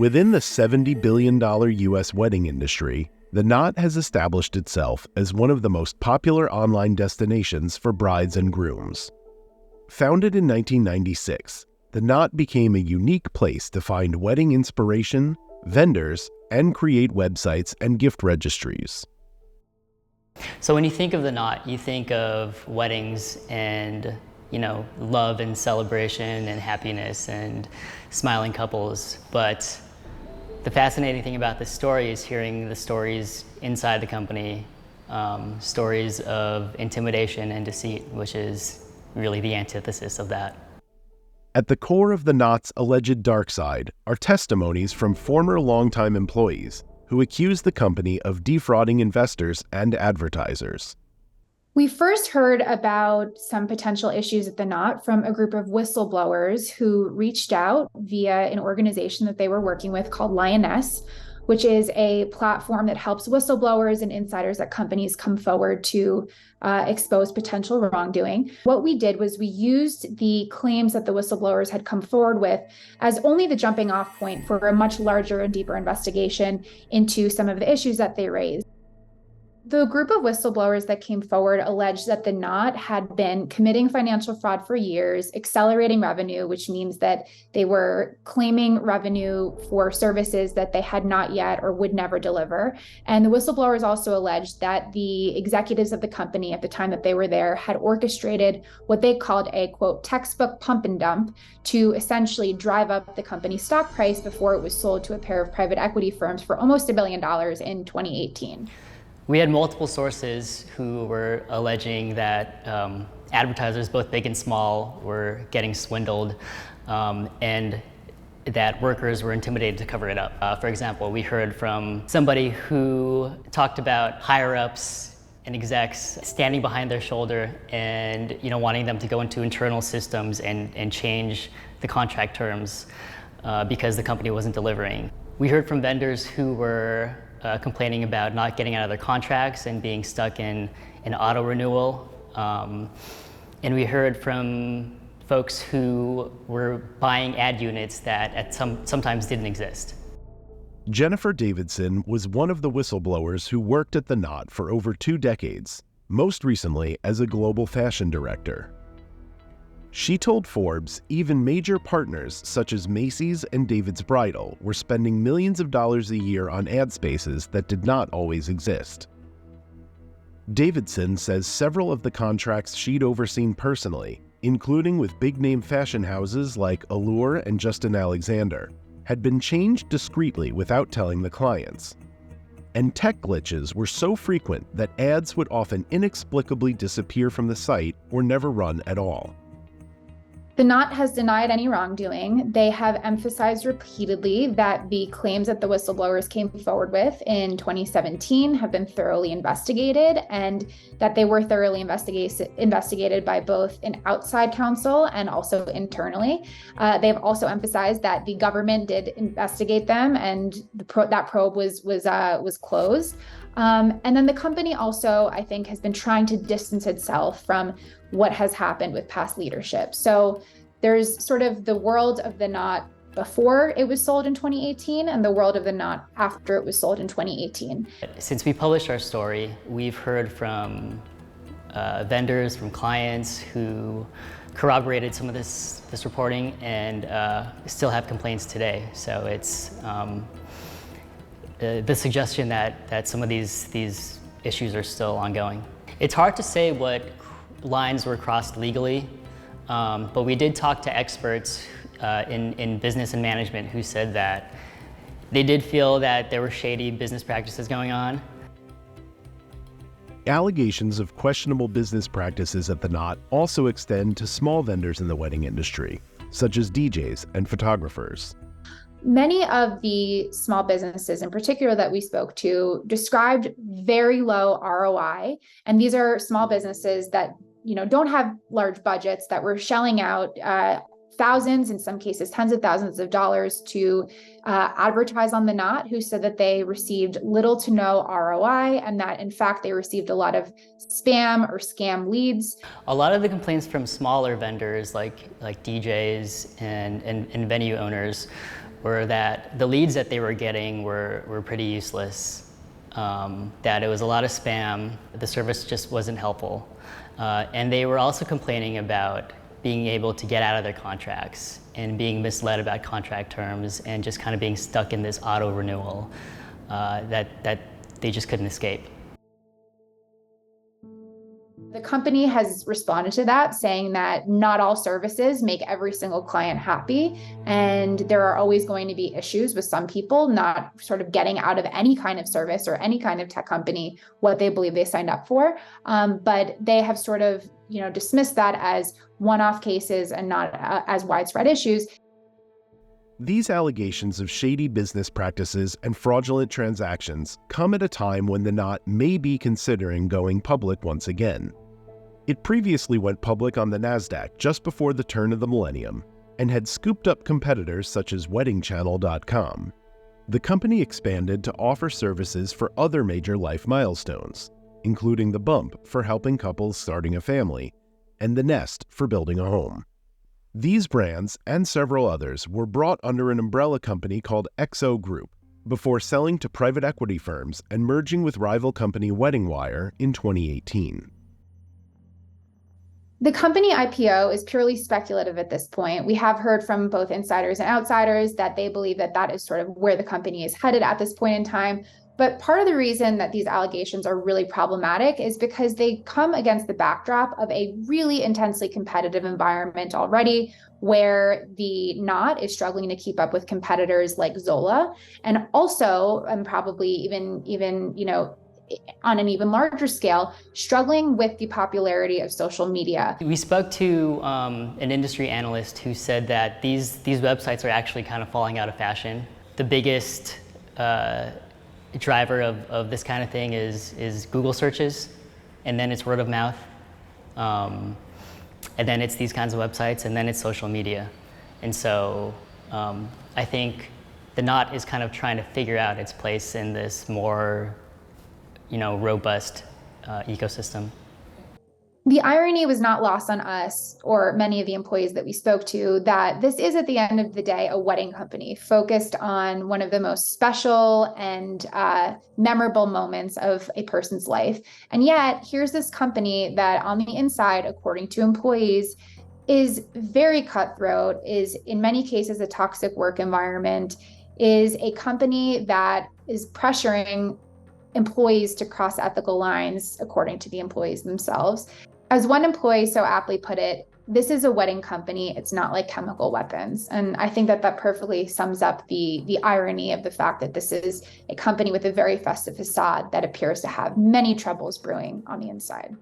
Within the $70 billion U.S. wedding industry, The Knot has established itself as one of the most popular online destinations for brides and grooms. Founded in 1996, The Knot became a unique place to find wedding inspiration, vendors, and create websites and gift registries. So when you think of The Knot, you think of weddings and, love and celebration and happiness and smiling couples. But the fascinating thing about this story is hearing the stories inside the company, stories of intimidation and deceit, which is really the antithesis of that. At the core of The Knot's alleged dark side are testimonies from former longtime employees who accuse the company of defrauding investors and advertisers. We first heard about some potential issues at The Knot from a group of whistleblowers who reached out via an organization that they were working with called Lioness, which is a platform that helps whistleblowers and insiders at companies come forward to expose potential wrongdoing. What we did was we used the claims that the whistleblowers had come forward with as only the jumping off point for a much larger and deeper investigation into some of the issues that they raised. The group of whistleblowers that came forward alleged that The Knot had been committing financial fraud for years, accelerating revenue, which means that they were claiming revenue for services that they had not yet or would never deliver. And the whistleblowers also alleged that the executives of the company at the time that they were there had orchestrated what they called a, quote, textbook pump and dump to essentially drive up the company's stock price before it was sold to a pair of private equity firms for almost $1 billion in 2018. We had multiple sources who were alleging that advertisers, both big and small, were getting swindled, and that workers were intimidated to cover it up. For example, we heard from somebody who talked about higher-ups and execs standing behind their shoulder and wanting them to go into internal systems and change the contract terms because the company wasn't delivering. We heard from vendors who were complaining about not getting out of their contracts and being stuck in an auto renewal. And we heard from folks who were buying ad units that sometimes didn't exist. Jennifer Davidson was one of the whistleblowers who worked at The Knot for over 2 decades, most recently as a global fashion director. She told Forbes even major partners such as Macy's and David's Bridal were spending millions of dollars a year on ad spaces that did not always exist. Davidson says several of the contracts she'd overseen personally, including with big-name fashion houses like Allure and Justin Alexander, had been changed discreetly without telling the clients. And tech glitches were so frequent that ads would often inexplicably disappear from the site or never run at all. The Knot has denied any wrongdoing. They have emphasized repeatedly that the claims that the whistleblowers came forward with in 2017 have been thoroughly investigated, and that they were thoroughly investigated by both an outside counsel and also internally. They've also emphasized that the government did investigate them, and that probe was closed. And then the company also, I think, has been trying to distance itself from what has happened with past leadership. So there's sort of the world of The Knot before it was sold in 2018 and the world of The Knot after it was sold in 2018. Since we published our story, we've heard from vendors, from clients who corroborated some of this reporting and still have complaints today. So it's the suggestion that some of these issues are still ongoing. It's hard to say what lines were crossed legally, but we did talk to experts in business and management who said that they did feel that there were shady business practices going on. Allegations of questionable business practices at The Knot also extend to small vendors in the wedding industry, such as DJs and photographers. Many of the small businesses in particular that we spoke to described very low ROI. And these are small businesses that don't have large budgets, that were shelling out thousands, in some cases tens of thousands of dollars to advertise on The Knot, who said that they received little to no ROI and that in fact they received a lot of spam or scam leads. A lot of the complaints from smaller vendors like DJs and venue owners were that the leads that they were getting were pretty useless, that it was a lot of spam, the service just wasn't helpful. And they were also complaining about being able to get out of their contracts and being misled about contract terms and just kind of being stuck in this auto renewal that they just couldn't escape. The company has responded to that, saying that not all services make every single client happy, and there are always going to be issues with some people not sort of getting out of any kind of service or any kind of tech company what they believe they signed up for. But they have sort of, dismissed that as one-off cases and not as widespread issues. These allegations of shady business practices and fraudulent transactions come at a time when the Knot may be considering going public once again. It previously went public on the NASDAQ just before the turn of the millennium and had scooped up competitors such as weddingchannel.com. The company expanded to offer services for other major life milestones, including the Bump for helping couples starting a family and the Nest for building a home. These brands and several others were brought under an umbrella company called XO Group before selling to private equity firms and merging with rival company WeddingWire in 2018. The company IPO is purely speculative at this point. We have heard from both insiders and outsiders that they believe that that is sort of where the company is headed at this point in time. But part of the reason that these allegations are really problematic is because they come against the backdrop of a really intensely competitive environment already, where the Knot is struggling to keep up with competitors like Zola, and also, and probably even on an even larger scale, struggling with the popularity of social media. We spoke to an industry analyst who said that these websites are actually kind of falling out of fashion. The biggest driver of this kind of thing is Google searches, and then it's word of mouth, and then it's these kinds of websites, and then it's social media. And so I think the Knot is kind of trying to figure out its place in this more robust ecosystem. The irony was not lost on us or many of the employees that we spoke to that this is, at the end of the day, a wedding company focused on one of the most special and memorable moments of a person's life. And yet, here's this company that on the inside, according to employees, is very cutthroat, is in many cases a toxic work environment, is a company that is pressuring employees to cross ethical lines, according to the employees themselves. As one employee so aptly put it, this is a wedding company, it's not like chemical weapons. And I think that perfectly sums up the irony of the fact that this is a company with a very festive facade that appears to have many troubles brewing on the inside.